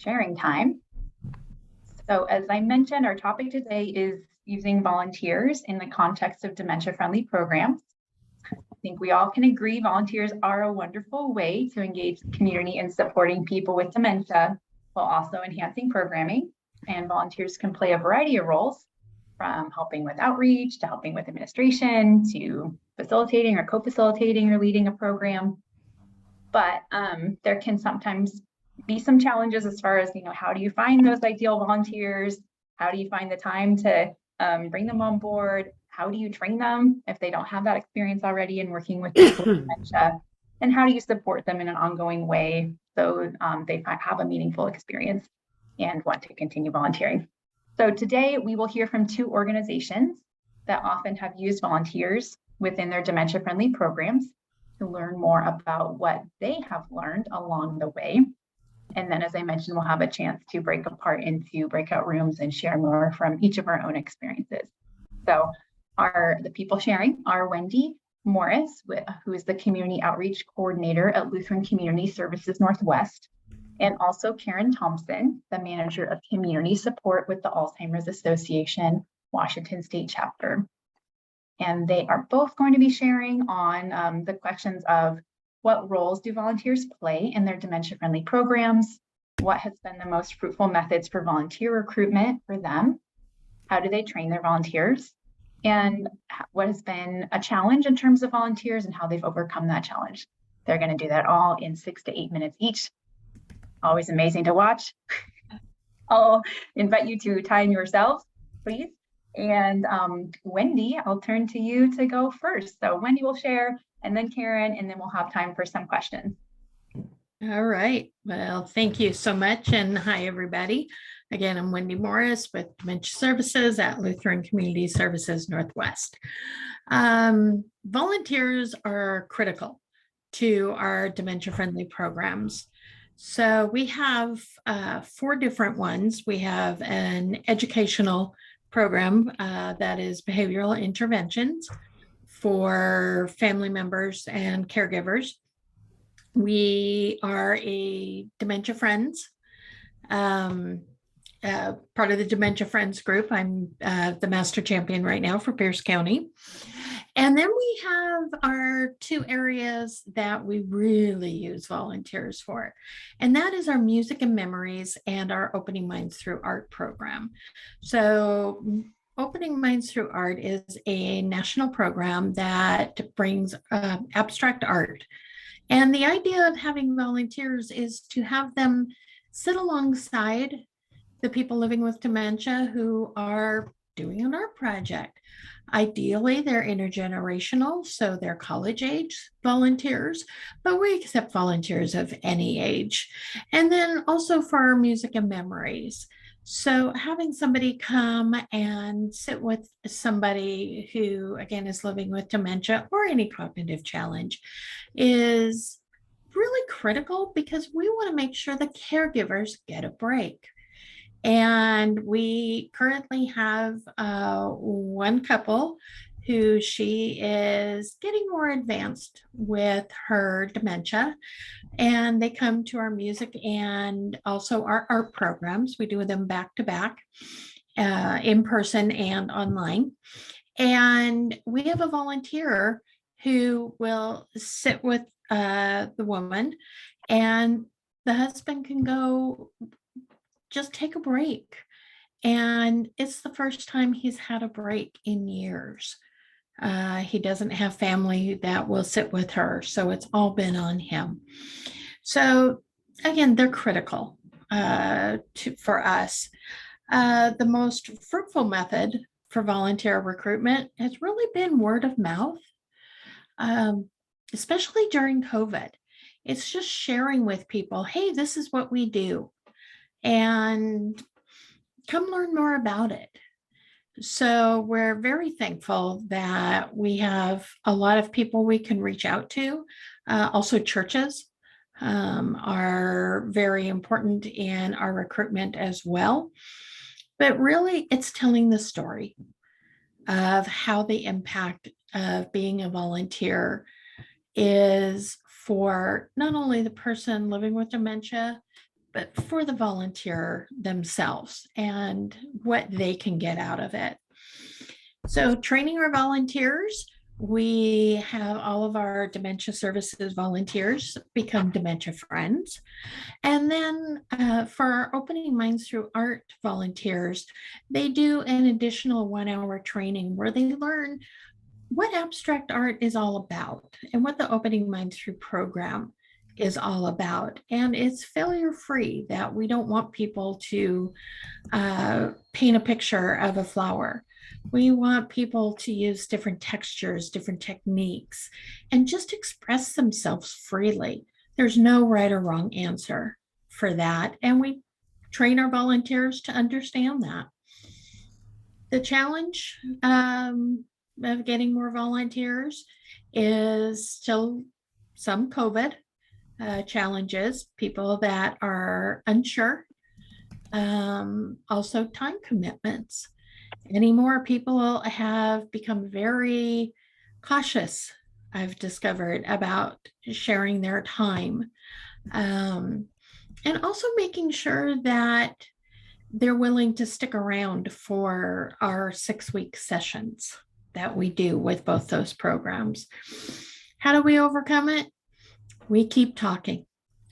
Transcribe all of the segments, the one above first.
sharing time. So as I mentioned, our topic today is using volunteers in the context of dementia-friendly programs. I think we all can agree volunteers are a wonderful way to engage the community in supporting people with dementia while also enhancing programming. And volunteers can play a variety of roles, from helping with outreach to helping with administration to facilitating or co-facilitating or leading a program. But there can sometimes be some challenges as far as, how do you find those ideal volunteers? How do you find the time to bring them on board? How do you train them if they don't have that experience already in working with people with dementia? And how do you support them in an ongoing way so they have a meaningful experience and want to continue volunteering? So today we will hear from two organizations that often have used volunteers within their dementia-friendly programs to learn more about what they have learned along the way. And then, as I mentioned, we'll have a chance to break apart into breakout rooms and share more from each of our own experiences. So the people sharing are Wendy Morris, who is the Community Outreach Coordinator at Lutheran Community Services Northwest, and also Karen Thompson, the Manager of Community Support with the Alzheimer's Association, Washington State Chapter. And they are both going to be sharing on the questions of what roles do volunteers play in their dementia-friendly programs? What has been the most fruitful methods for volunteer recruitment for them? How do they train their volunteers? And what has been a challenge in terms of volunteers and how they've overcome that challenge? They're going to do that all in 6 to 8 minutes each. Always amazing to watch. I'll invite you to time yourselves, please. And Wendy, I'll turn to you to go first. So Wendy will share, and then Karen, and then we'll have time for some questions. All right. Well, thank you so much. And hi, everybody. Again, I'm Wendy Morris with Dementia Services at Lutheran Community Services Northwest. Volunteers are critical to our dementia-friendly programs. So we have 4 different ones. We have an educational program that is behavioral interventions for family members and caregivers. We are a Dementia Friends, part of the Dementia Friends group. I'm the master champion right now for Pierce County. And then we have our 2 areas that we really use volunteers for. And that is our Music and Memories and our Opening Minds Through Art program. So Opening Minds Through Art is a national program that brings abstract art. And the idea of having volunteers is to have them sit alongside the people living with dementia who are doing an art project. Ideally, they're intergenerational, so they're college age volunteers, but we accept volunteers of any age. And then also for our Music and Memories. So having somebody come and sit with somebody who, again, is living with dementia or any cognitive challenge is really critical because we want to make sure the caregivers get a break. And we currently have one couple who she is getting more advanced with her dementia. And they come to our music and also our art programs. We do them back to back, in person and online. And we have a volunteer who will sit with the woman, and the husband can go just take a break. And it's the first time he's had a break in years. He doesn't have family that will sit with her, so it's all been on him. So again, they're critical for us. The most fruitful method for volunteer recruitment has really been word of mouth, especially during COVID. It's just sharing with people, hey, this is what we do, and come learn more about it. So we're very thankful that we have a lot of people we can reach out to. Also churches are very important in our recruitment as well. But really, it's telling the story of how the impact of being a volunteer is for not only the person living with dementia, but for the volunteer themselves and what they can get out of it. So training our volunteers, we have all of our dementia services volunteers become dementia friends. And then for our Opening Minds Through Art volunteers, they do an additional 1 hour training where they learn what abstract art is all about and what the Opening Minds Through program is all about. And it's failure free, that we don't want people to paint a picture of a flower. We want people to use different textures, different techniques, and just express themselves freely. There's no right or wrong answer for that. And we train our volunteers to understand that. The challenge of getting more volunteers is still some COVID challenges, people that are unsure, also time commitments. Anymore, people have become very cautious, I've discovered, about sharing their time. And also making sure that they're willing to stick around for our 6-week sessions that we do with both those programs. How do we overcome it? We keep talking,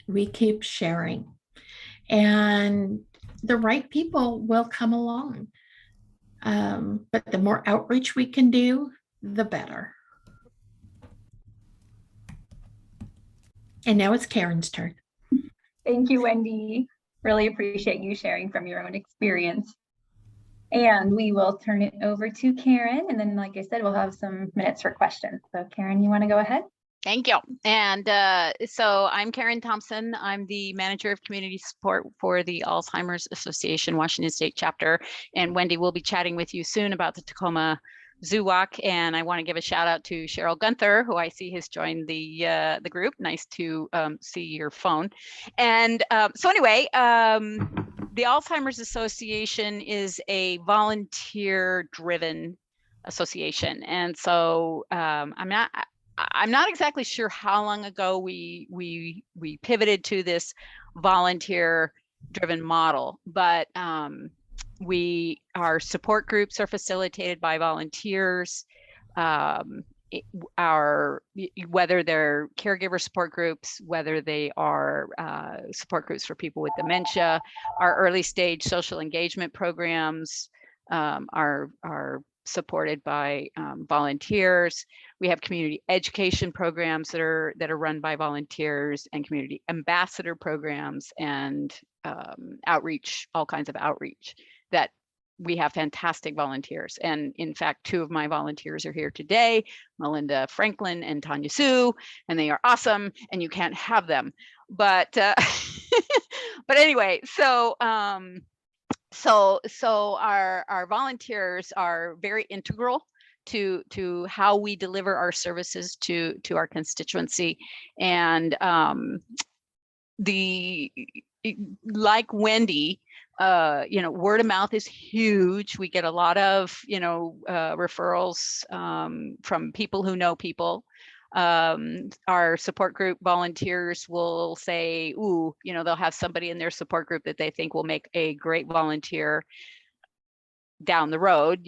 we keep sharing, and the right people will come along. But the more outreach we can do, the better. And now it's Karen's turn. Thank you, Wendy. Really appreciate you sharing from your own experience. And we will turn it over to Karen. And then, like I said, we'll have some minutes for questions. So Karen, you want to go ahead? Thank you. And so I'm Karen Thompson. I'm the manager of community support for the Alzheimer's Association Washington State chapter. And Wendy will be chatting with you soon about the Tacoma Zoo Walk. And I want to give a shout out to Cheryl Gunther, who I see has joined the group. Nice to see your phone. And so anyway, the Alzheimer's Association is a volunteer-driven association. And so I'm not exactly sure how long ago we pivoted to this volunteer-driven model, but our support groups are facilitated by volunteers. Whether they're caregiver support groups, whether they are support groups for people with dementia, our early stage social engagement programs are supported by volunteers. We have community education programs that are run by volunteers, and community ambassador programs, and outreach, all kinds of outreach that we have fantastic volunteers. And in fact, 2 of my volunteers are here today, Melinda Franklin and Tanya Sue, and they are awesome, and you can't have them. But but anyway, so our volunteers are very integral to how we deliver our services to our constituency. And like Wendy, word of mouth is huge. We get a lot of referrals from people who know people. Our support group volunteers will say, ooh, they'll have somebody in their support group that they think will make a great volunteer down the road,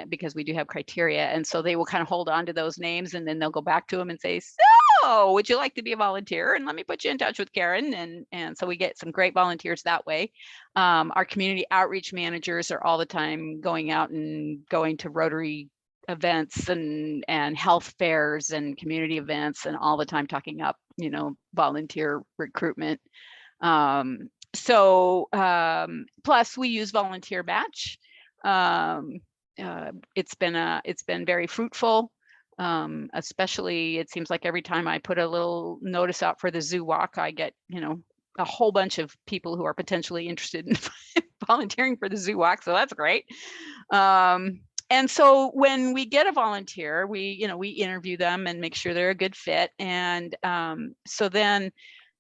because we do have criteria. And so they will kind of hold on to those names, and then they'll go back to them and say, so would you like to be a volunteer? And let me put you in touch with Karen. And so we get some great volunteers that way. Our community outreach managers are all the time going out and going to Rotary events and health fairs and community events, and all the time talking up, volunteer recruitment. Plus we use Volunteer Batch. It's been very fruitful. Especially, it seems like every time I put a little notice out for the Zoo Walk, I get, a whole bunch of people who are potentially interested in volunteering for the Zoo Walk. So that's great. And so when we get a volunteer, we interview them and make sure they're a good fit. And so then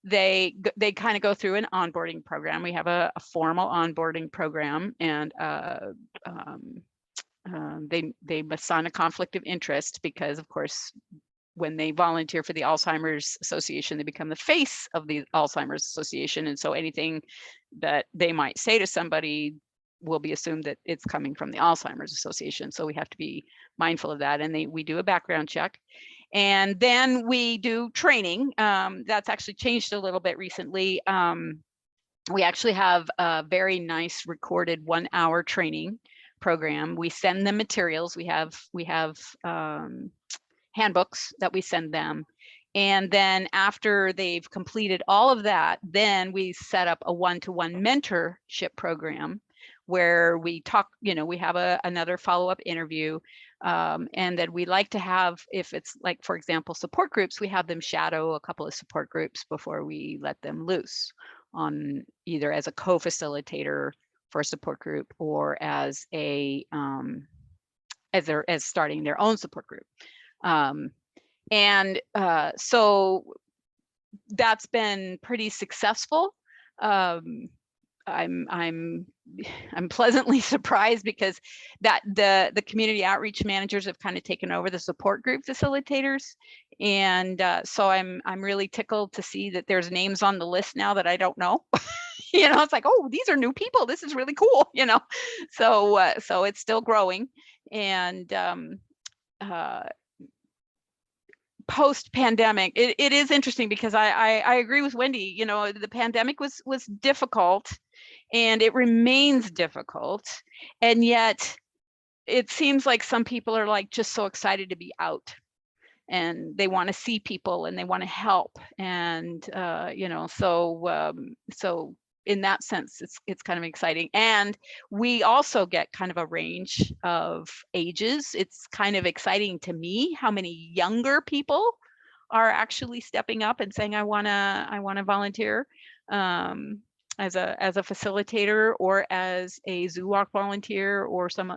they kind of go through an onboarding program. We have a formal onboarding program, and they must sign a conflict of interest, because of course when they volunteer for the Alzheimer's Association, they become the face of the Alzheimer's Association. And so anything that they might say to somebody will be assumed that it's coming from the Alzheimer's Association. So we have to be mindful of that. And we do a background check. And then we do training. That's actually changed a little bit recently. We actually have a very nice recorded 1-hour training program. We send them materials. We have handbooks that we send them. And then after they've completed all of that, then we set up a one-to-one mentorship program where we talk, we have another follow-up interview. And then we like to have, if it's like, for example, support groups, we have them shadow a couple of support groups before we let them loose on either as a co-facilitator for a support group or as a as starting their own support group. So that's been pretty successful. I'm pleasantly surprised because the community outreach managers have kind of taken over the support group facilitators, and so I'm really tickled to see that there's names on the list now that I don't know. It's like, oh, these are new people. This is really cool. So it's still growing, and post-pandemic, it is interesting because I agree with Wendy. The pandemic was difficult, and it remains difficult, and yet it seems like some people are like just so excited to be out, and they want to see people and they want to help, and so in that sense, it's kind of exciting. And we also get kind of a range of ages. It's kind of exciting to me how many younger people are actually stepping up and saying, I wanna volunteer as a facilitator or as a zoo walk volunteer or some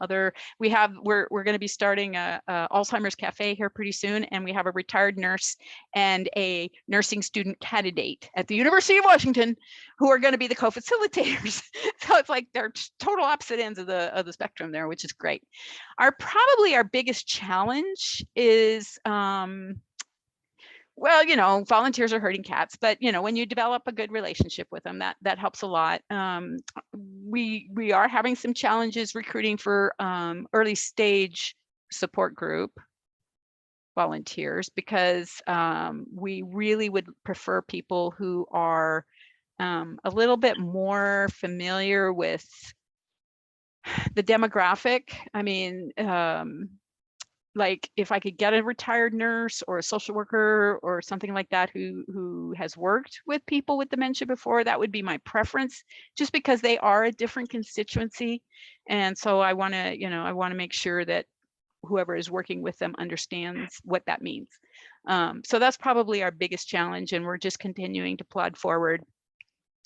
other. We're going to be starting a Alzheimer's cafe here pretty soon, and we have a retired nurse and a nursing student candidate at the University of Washington who are going to be the co-facilitators. So it's like they're total opposite ends of the spectrum there, which is great. Probably our biggest challenge is well, volunteers are herding cats, but when you develop a good relationship with them, that helps a lot. We are having some challenges recruiting for early stage support group volunteers because we really would prefer people who are a little bit more familiar with the demographic. I mean, like if I could get a retired nurse or a social worker or something like that who has worked with people with dementia before, that would be my preference, just because they are a different constituency. And so I want to make sure that whoever is working with them understands what that means. So that's probably our biggest challenge, and we're just continuing to plod forward,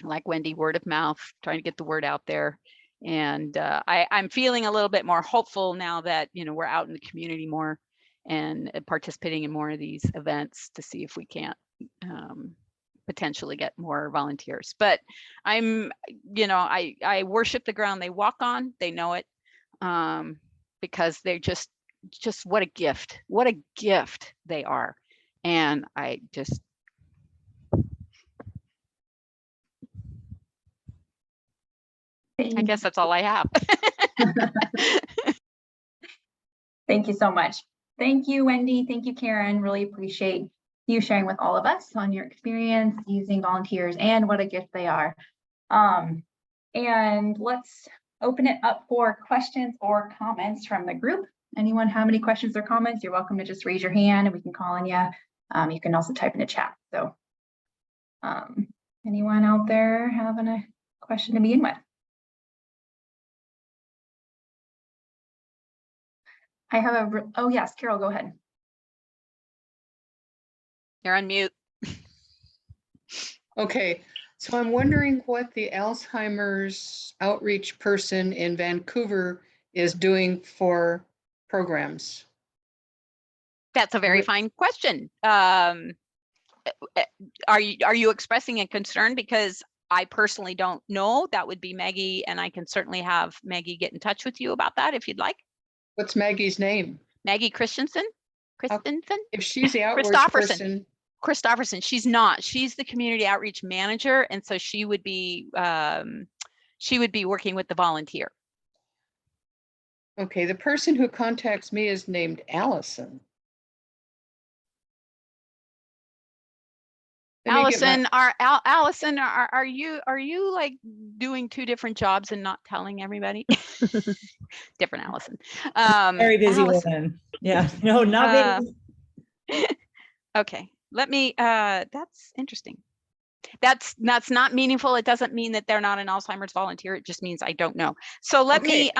like Wendy, word of mouth, trying to get the word out there. And I'm feeling a little bit more hopeful now that we're out in the community more and participating in more of these events to see if we can't potentially get more volunteers. But I worship the ground they walk on. They know it, because they're just what a gift they are. And I guess that's all I have. Thank you so much. Thank you, Wendy. Thank you, Karen. Really appreciate you sharing with all of us on your experience using volunteers and what a gift they are. And let's open it up for questions or comments from the group. Anyone have any questions or comments? You're welcome to just raise your hand and we can call on you. You can also type in the chat. So anyone out there having a question to begin with? I have oh yes, Carol, go ahead. You're on mute. Okay, so I'm wondering what the Alzheimer's outreach person in Vancouver is doing for programs. That's a very fine question. Are you expressing a concern? Because I personally don't know. That would be Maggie, and I can certainly have Maggie get in touch with you about that if you'd like. What's Maggie's name? Maggie Christensen. Christensen? If she's the outreach Christopherson. person, Christopherson. She's not. She's the community outreach manager, and so she would be working with the volunteer. okay, the person who contacts me is named Allison. Let me get my- Allison, are you like doing two different jobs and not telling everybody? Different Allison. Very busy Allison. woman. Yeah, no, not me. Okay, let me, that's interesting. That's not meaningful. It doesn't mean that they're not an Alzheimer's volunteer. It just means I don't know. So let Okay,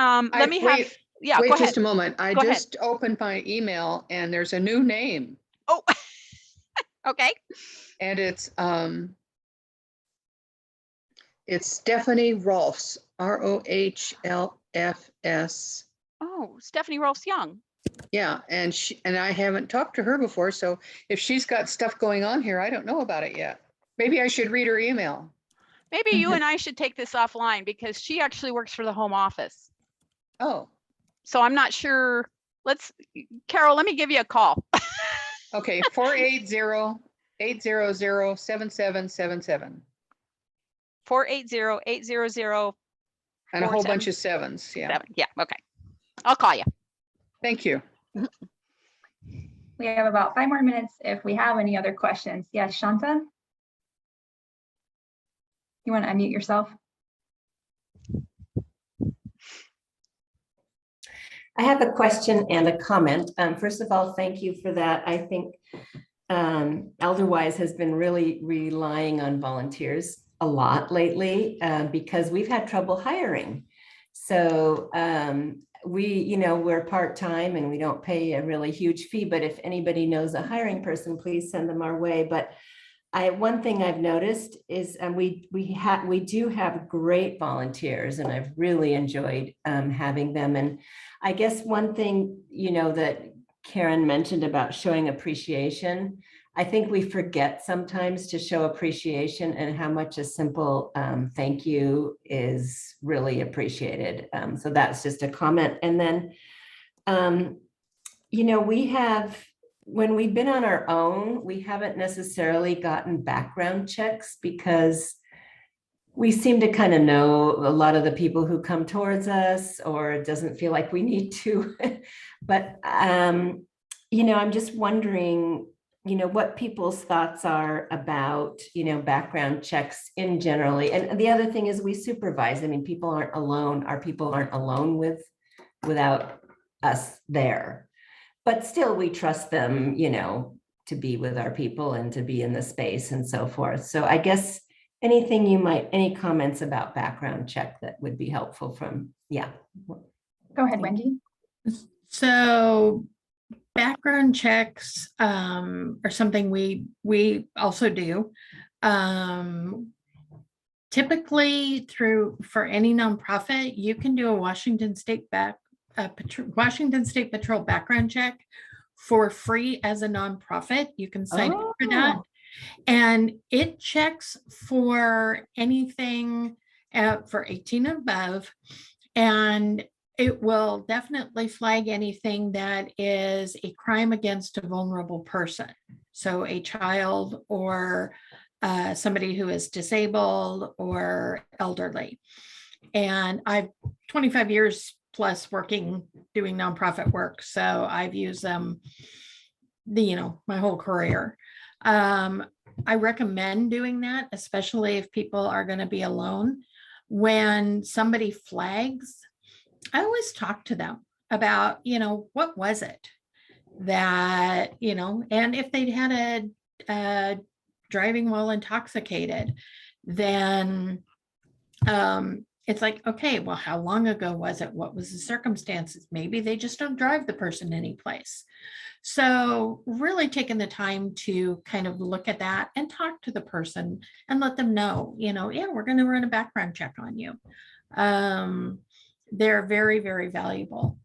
me have, yeah, Wait go just ahead. a moment. I Go ahead. just opened my email and there's a new name Oh, okay. and it's Stephanie Rolfs, ROHLFS. Oh, Stephanie Rolfs Young. Yeah, and I haven't talked to her before, so if she's got stuff going on here, I don't know about it yet. Maybe I should read her email. Maybe you and I should take this offline because she actually works for the home office. Oh, So I'm not sure. Carol, let me give you a call. okay, 480-800-7777. 480-800-7. And a whole bunch of sevens, yeah. Yeah, okay. I'll call you. Thank you. We have about 5 more minutes if we have any other questions. Yes, Shanta? You want to unmute yourself? I have a question and a comment. First of all, thank you for that. I think Elderwise has been really relying on volunteers a lot lately because we've had trouble hiring. So we're part-time and we don't pay a really huge fee, but if anybody knows a hiring person, please send them our way. But one thing I've noticed is, and we do have great volunteers, and I've really enjoyed having them. And I guess one thing, that Karen mentioned about showing appreciation, I think we forget sometimes to show appreciation and how much a simple thank you is really appreciated. So that's just a comment. And then, when we've been on our own, we haven't necessarily gotten background checks because we seem to kind of know a lot of the people who come towards us, or it doesn't feel like we need to. But, I'm just wondering, what people's thoughts are about, background checks in generally. And the other thing is we supervise. I mean, people aren't alone. Our people aren't alone without us there. But still, we trust them, to be with our people and to be in the space and so forth. So I guess any comments about background check that would be helpful from, yeah. Go ahead, Wendy. So background checks are something we also do. Typically for any nonprofit, you can do a Washington State Patrol background check for free as a nonprofit. You can sign up for that. And it checks for anything for 18 and above. And it will definitely flag anything that is a crime against a vulnerable person. So a child or somebody who is disabled or elderly. And I've 25 years plus doing nonprofit work. So I've used them my whole career. I recommend doing that, especially if people are going to be alone. When somebody flags, I always talk to them about, what was it that, and if they had a driving while intoxicated, then it's like, okay, well, how long ago was it? What was the circumstances? Maybe they just don't drive the person anyplace. So really taking the time to kind of look at that and talk to the person and let them know, yeah, we're going to run a background check on you. They're very, very valuable.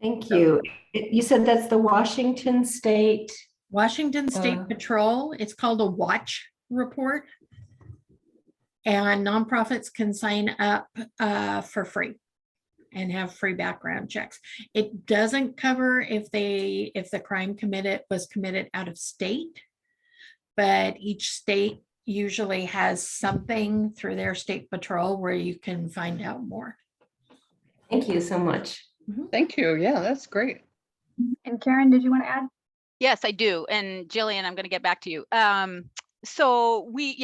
Thank you. You said that's the Washington State Patrol. It's called a watch report. And nonprofits can sign up for free. and have free background checks. It doesn't cover if the crime was committed out of state, but each state usually has something through their state patrol where you can find out more. Thank you so much. Thank you. Yeah, that's great. And Karen, did you want to add? Yes, I do. And Jillian, I'm going to get back to you. So we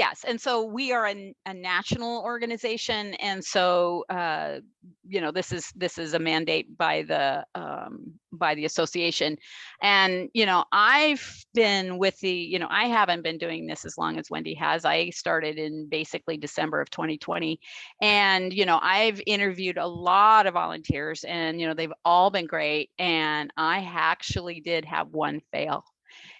are a national organization, and so this is a mandate by the association. And I've been with the I haven't been doing this as long as Wendy has. I started in basically December of 2020, and I've interviewed a lot of volunteers, and they've all been great. And I actually did have one fail,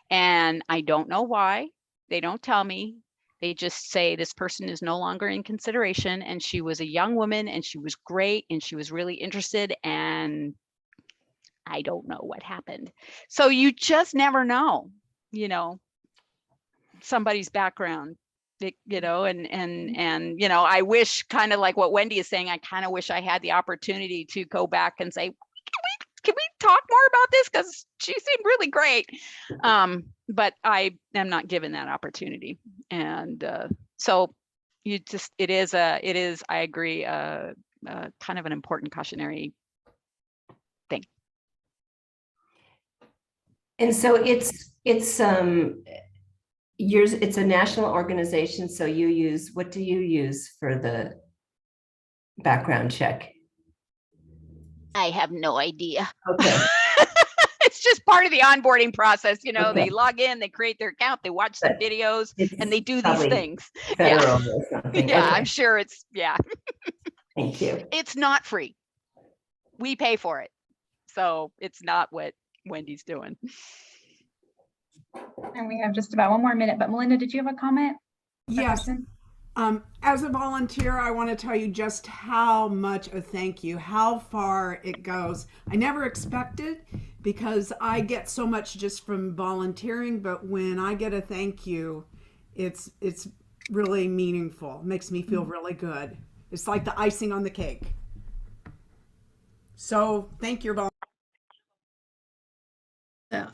and I don't know why. They don't tell me. They just say this person is no longer in consideration, and she was a young woman, and she was great, and she was really interested, and I don't know what happened. So you just never know, somebody's background, and I wish, kind of like what Wendy is saying, I kind of wish I had the opportunity to go back and say, can we talk more about this? Because she seemed really great. But I am not given that opportunity. And so it is, I agree, kind of an important cautionary thing. And so it's yours, it's a national organization. So what do you use for the background check? I have no idea. Okay. It's just part of the onboarding process. Okay. They log in, they create their account, they watch some videos, and they do these things. Federal or something. Yeah, Okay. I'm sure it's, yeah. Thank you. It's not free. We pay for it. So it's not what Wendy's doing. And we have just about one more minute, but Melinda, did you have a comment? Yes. As a volunteer, I want to tell you just how much a thank you, how far it goes. I never expected, because I get so much just from volunteering, but when I get a thank you, it's really meaningful. It makes me feel really good. It's like the icing on the cake. So thank you, volunteer.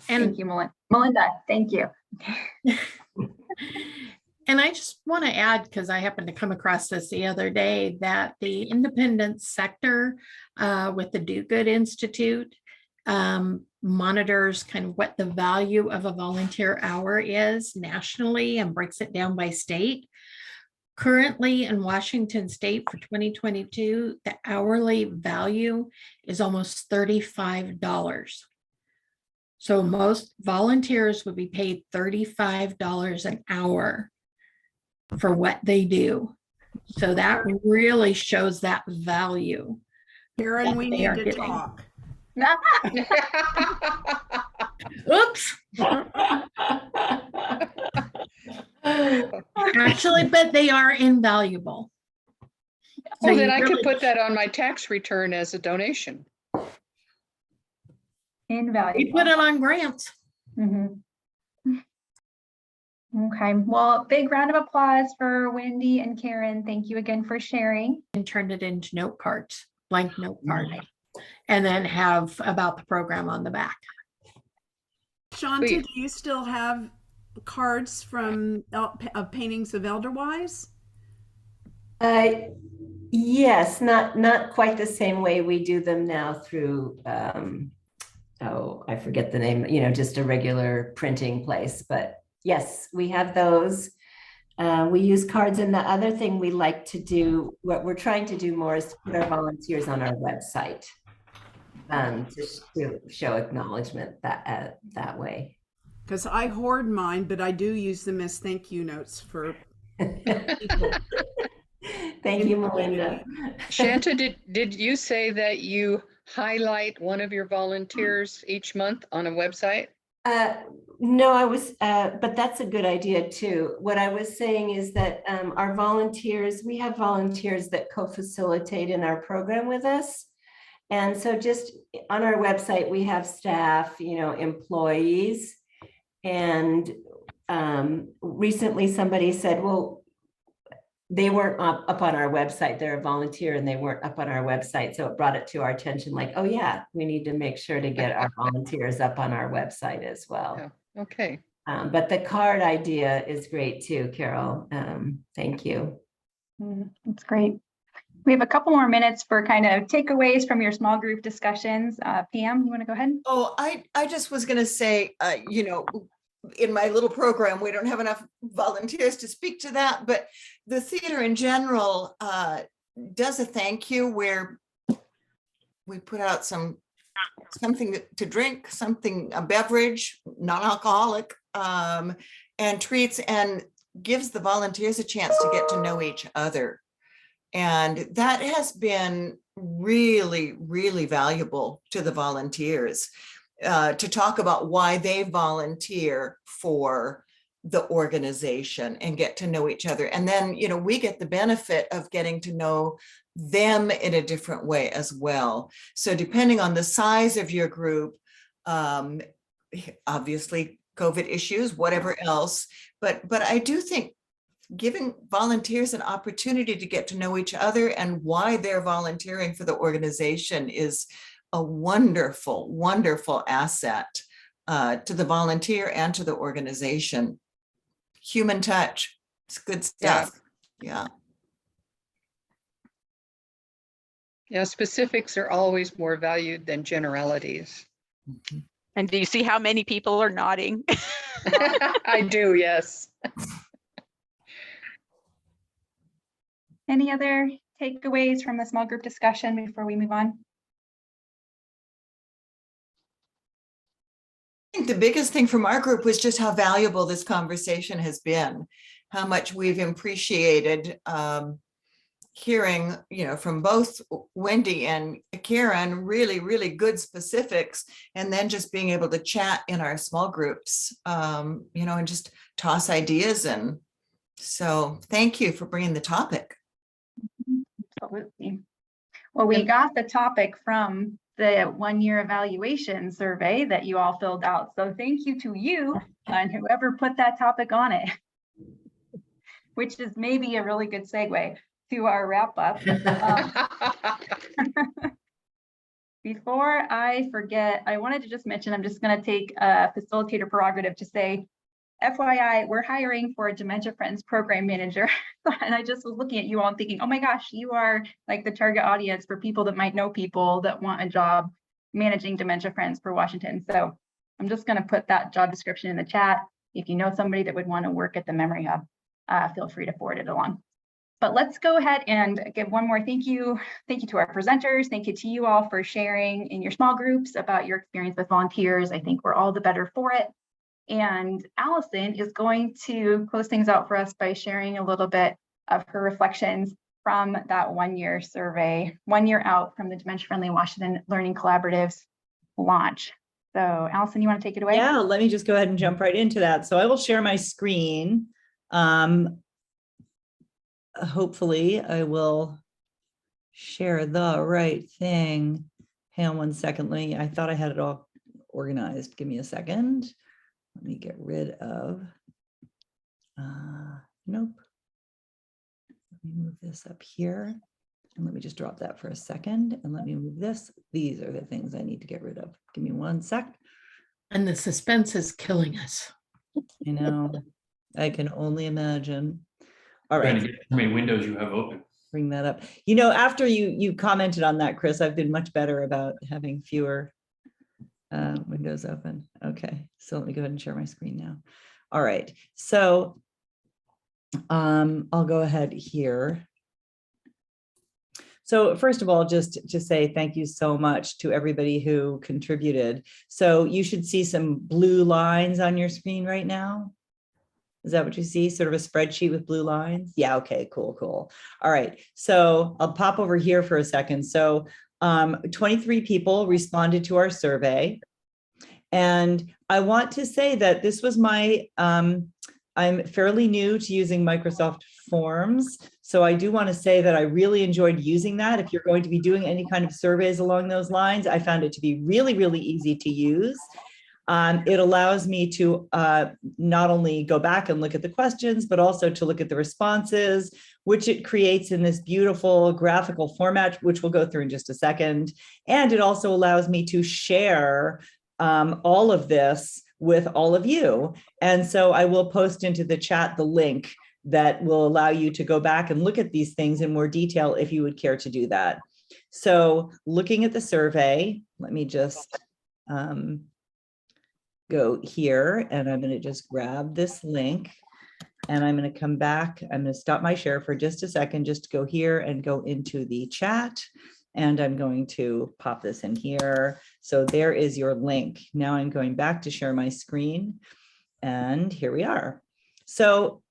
Thank you, Melinda. Thank you. And I just want to add, because I happened to come across this the other day, that the independent sector with the Do Good Institute monitors kind of what the value of a volunteer hour is nationally and breaks it down by state. Currently in Washington State for 2022, the hourly value is almost $35. So most volunteers would be paid $35 an hour for what they do. So that really shows that value. Karen, we need to talk. Oops. Actually, but they are invaluable. Well, then I could put that on my tax return as a donation. Invaluable. We put it on grants. Okay, well, big round of applause for Wendy and Karen. Thank you again for sharing. And turned it into note cards, blank note card, and then have about the program on the back. Shanta, do you still have cards from paintings of Elderwise? Yes, not quite the same way we do them now through I forget the name, just a regular printing place, but yes, we have those. We use cards, and the other thing we like to do, what we're trying to do more, is to put our volunteers on our website to show acknowledgement that way. Because I hoard mine, but I do use them as thank you notes for people. Thank you, Melinda. Shanta, did you say that you highlight one of your volunteers each month on a website? No, I was, but that's a good idea too. What I was saying is that our volunteers, we have volunteers that co-facilitate in our program with us. And so just on our website, we have staff, employees. And recently somebody said, well, they weren't up on our website. They're a volunteer and they weren't up on our website. So it brought it to our attention like, oh yeah, we need to make sure to get our volunteers up on our website as well. Yeah. Okay. But the card idea is great too, Carol. Thank you. That's great. We have a couple more minutes for kind of takeaways from your small group discussions. Pam, you want to go ahead? Oh, I just was going to say, you know, in my little program, we don't have enough volunteers to speak to that, but the theater in general does a thank you where we put out something to drink, a beverage, non-alcoholic, and treats, and gives the volunteers a chance to get to know each other. And that has been really, really valuable to the volunteers. To talk about why they volunteer for the organization and get to know each other. And then, you know, we get the benefit of getting to know them in a different way as well. So depending on the size of your group, obviously COVID issues, whatever else, but I do think giving volunteers an opportunity to get to know each other and why they're volunteering for the organization is a wonderful, wonderful asset to the volunteer and to the organization. Human touch, it's good stuff. Yeah. Yeah, specifics are always more valued than generalities. And do you see how many people are nodding? I do, yes. Any other takeaways from the small group discussion before we move on? I think the biggest thing from our group was just how valuable this conversation has been, how much we've appreciated hearing, you know, from both Wendy and Karen, really, really good specifics, and then just being able to chat in our small groups, you know, and just toss ideas in. So thank you for bringing the topic. Absolutely. Well, we got the topic from the one-year evaluation survey that you all filled out. So thank you to you and whoever put that topic on it, which is maybe a really good segue to our wrap up. Before I forget, I wanted to just mention, I'm just going to take a facilitator prerogative to say, FYI, we're hiring for a Dementia Friends program manager. And I just was looking at you all and thinking, oh my gosh, you are like the target audience for people that might know people that want a job managing Dementia Friends for Washington. So I'm just going to put that job description in the chat. If you know somebody that would want to work at the Memory Hub, feel free to forward it along. But let's go ahead and give one more thank you. Thank you to our presenters. Thank you to you all for sharing in your small groups about your experience with volunteers. I think we're all the better for it. And Allison is going to close things out for us by sharing a little bit of her reflections from that one-year survey, 1 year out from the Dementia Friendly Washington Learning Collaborative's launch. So Allison, you want to take it away? Yeah, let me just go ahead and jump right into that. So I will share my screen. Hopefully I will share the right thing. Hang on one second. I thought I had it all organized. Give me a second. Let me get rid of, nope. Let me move this up here. And let me just drop that for a second. And let me move this. These are the things I need to get rid of. Give me 1 sec. And the suspense is killing us. You know, I can only imagine. All right. Trying to get how many windows you have open. Bring that up. You know, after you commented on that, Chris, I've been much better about having fewer windows open. Okay, so let me go ahead and share my screen now. All right, so I'll go ahead here. So first of all, just to say thank you so much to everybody who contributed. So you should see some blue lines on your screen right now. Is that what you see? Sort of a spreadsheet with blue lines? Yeah, okay, cool, cool. All right, so I'll pop over here for a second. So 23 people responded to our survey. And I want to say that this was my, I'm fairly new to using Microsoft Forms. So I do want to say that I really enjoyed using that. If you're going to be doing any kind of surveys along those lines, I found it to be really, really easy to use. It allows me to not only go back and look at the questions, but also to look at the responses, which it creates in this beautiful graphical format, which we'll go through in just a second. And it also allows me to share all of this with all of you. And so I will post into the chat the link that will allow you to go back and look at these things in more detail if you would care to do that. So looking at the survey, let me just go here, and I'm going to just grab this link, and I'm going to come back. I'm going to stop my share for just a second, just to go here and go into the chat. And I'm going to pop this in here. So there is your link. Now I'm going back to share my screen, and here we are. So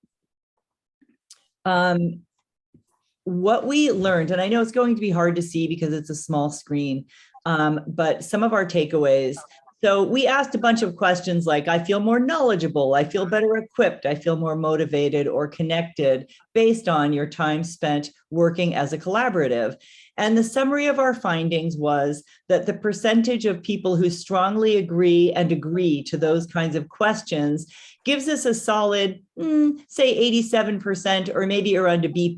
what we learned, and I know it's going to be hard to see because it's a small screen, but some of our takeaways. So we asked a bunch of questions like, I feel more knowledgeable, I feel better equipped, I feel more motivated or connected based on your time spent working as a collaborative. And the summary of our findings was that the percentage of people who strongly agree to those kinds of questions gives us a solid, say 87% or maybe around a B+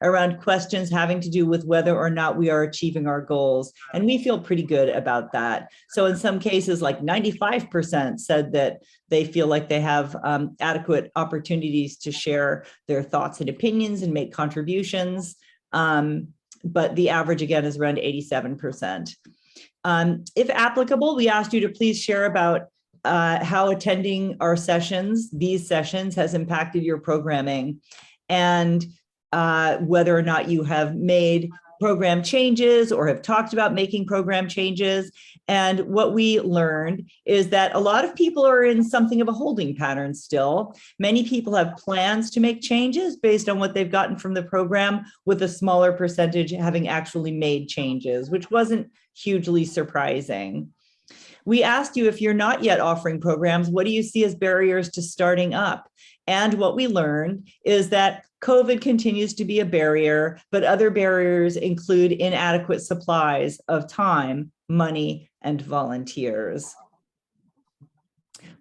around questions having to do with whether or not we are achieving our goals. And we feel pretty good about that. So in some cases, like 95% said that they feel like they have adequate opportunities to share their thoughts and opinions and make contributions. But the average, again, is around 87%. If applicable, we asked you to please share about how attending our sessions, these sessions, has impacted your programming, and whether or not you have made program changes or have talked about making program changes. And what we learned is that a lot of people are in something of a holding pattern still. Many people have plans to make changes based on what they've gotten from the program, with a smaller percentage having actually made changes, which wasn't hugely surprising. We asked you, if you're not yet offering programs, what do you see as barriers to starting up? And what we learned is that COVID continues to be a barrier, but other barriers include inadequate supplies of time, money, and volunteers.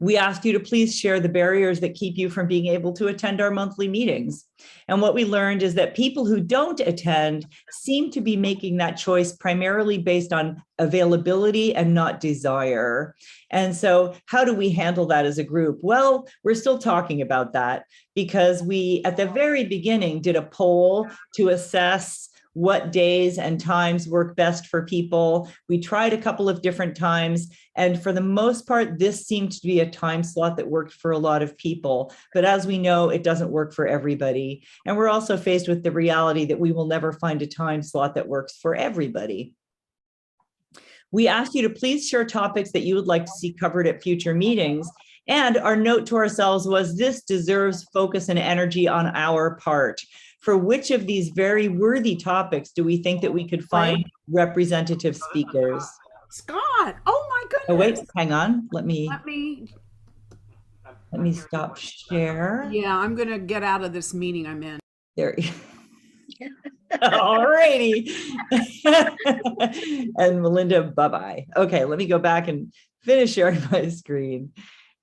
We asked you to please share the barriers that keep you from being able to attend our monthly meetings. And what we learned is that people who don't attend seem to be making that choice primarily based on availability and not desire. And so how do we handle that as a group? Well, we're still talking about that, because we, at the very beginning, did a poll to assess what days and times work best for people. We tried a couple of different times, and for the most part, this seemed to be a time slot that worked for a lot of people. But as we know, it doesn't work for everybody. And we're also faced with the reality that we will never find a time slot that works for everybody. We asked you to please share topics that you would like to see covered at future meetings. And our note to ourselves was, this deserves focus and energy on our part. For which of these very worthy topics do we think that we could find representative speakers? Scott, oh my goodness. Oh, wait, hang on. Let me Let me stop share. Yeah, I'm gonna get out of this meeting I'm in. There. All righty. And Melinda, bye-bye. Okay, let me go back and finish sharing my screen.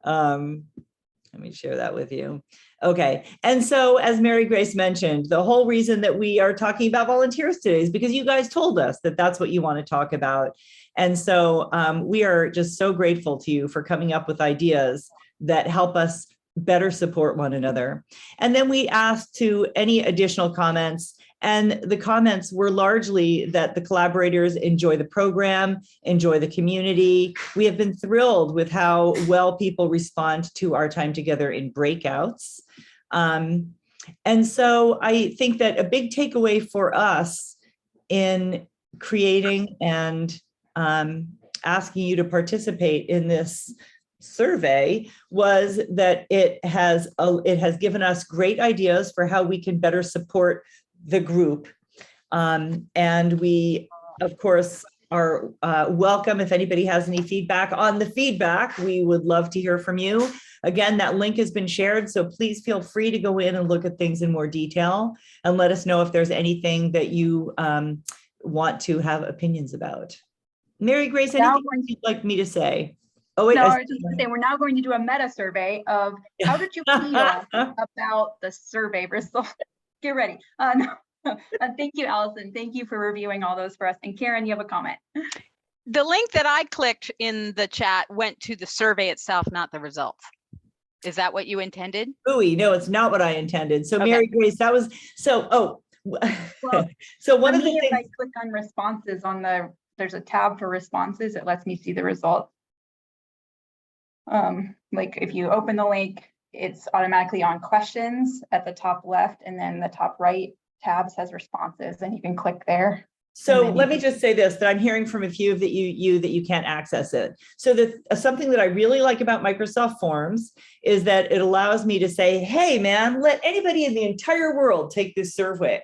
Let me share that with you. Okay, and so as Mary Grace mentioned, the whole reason that we are talking about volunteers today is because you guys told us that that's what you want to talk about. And so we are just so grateful to you for coming up with ideas that help us better support one another. And then we asked to any additional comments, and the comments were largely that the collaborators enjoy the program, enjoy the community. We have been thrilled with how well people respond to our time together in breakouts. And so I think that a big takeaway for us in creating and asking you to participate in this survey was that it has given us great ideas for how we can better support the group. And we, of course, are welcome if anybody has any feedback on the feedback. We would love to hear from you. Again, that link has been shared, so please feel free to go in and look at things in more detail and let us know if there's anything that you want to have opinions about. Mary Grace, anything you'd like me to say? Oh, wait. No, I was just gonna say, we're now going to do a meta survey of how did you feel about the survey results? Get ready. Thank you, Allison. Thank you for reviewing all those for us. And Karen, you have a comment. The link that I clicked in the chat went to the survey itself, not the results. Is that what you intended? Ooh, no, it's not what I intended. So Okay. Mary Grace, that was, so, oh. Well, So one For of the me, if I things, click on responses on there's a tab for responses, it lets me see the results. Like if you open the link, it's automatically on questions at the top left, and then the top right tab says responses, and you can click there. so then let you me just say this, that I'm hearing from a few that you can't access it. So that something that I really like about Microsoft Forms is that it allows me to say, hey man, let anybody in the entire world take this survey.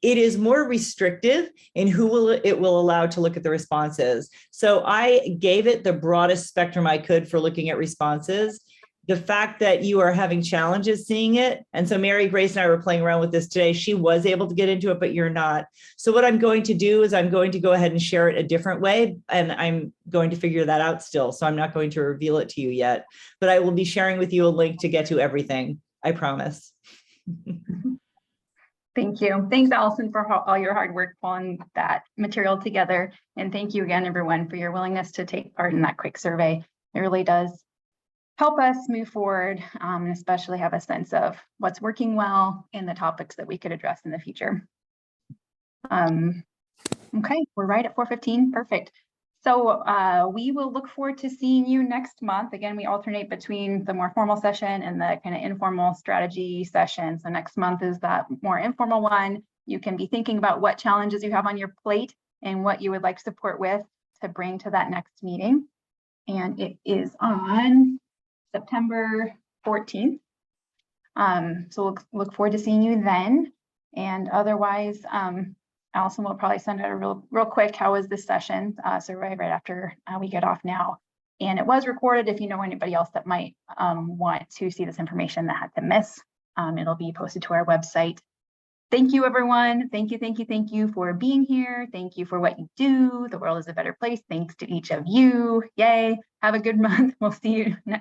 It is more restrictive in who it will allow to look at the responses. So I gave it the broadest spectrum I could for looking at responses. The fact that you are having challenges seeing it. And so Mary Grace and I were playing around with this today. She was able to get into it, but you're not. So what I'm going to do is I'm going to go ahead and share it a different way. And I'm going to figure that out still. So I'm not going to reveal it to you yet, but I will be sharing with you a link to get to everything. I promise. Thank you. Thanks, Allison, for all your hard work pulling that material together. And thank you again, everyone, for your willingness to take part in that quick survey. It really does help us move forward, and especially have a sense of what's working well and the topics that we could address in the future. Okay, we're right at 4:15. Perfect. So we will look forward to seeing you next month. Again, we alternate between the more formal session and the kind of informal strategy session. So next month is that more informal one. You can be thinking about what challenges you have on your plate and what you would like support with to bring to that next meeting. And it is on September 14th. So look forward to seeing you then. And otherwise, Allison will probably send out a real quick, how was this session? So right after we get off now. And it was recorded. If you know anybody else that might want to see this information that had to miss, it'll be posted to our website. Thank you, everyone. Thank you for being here. Thank you for what you do. The world is a better place thanks to each of you. Yay. Have a good month. We'll see you next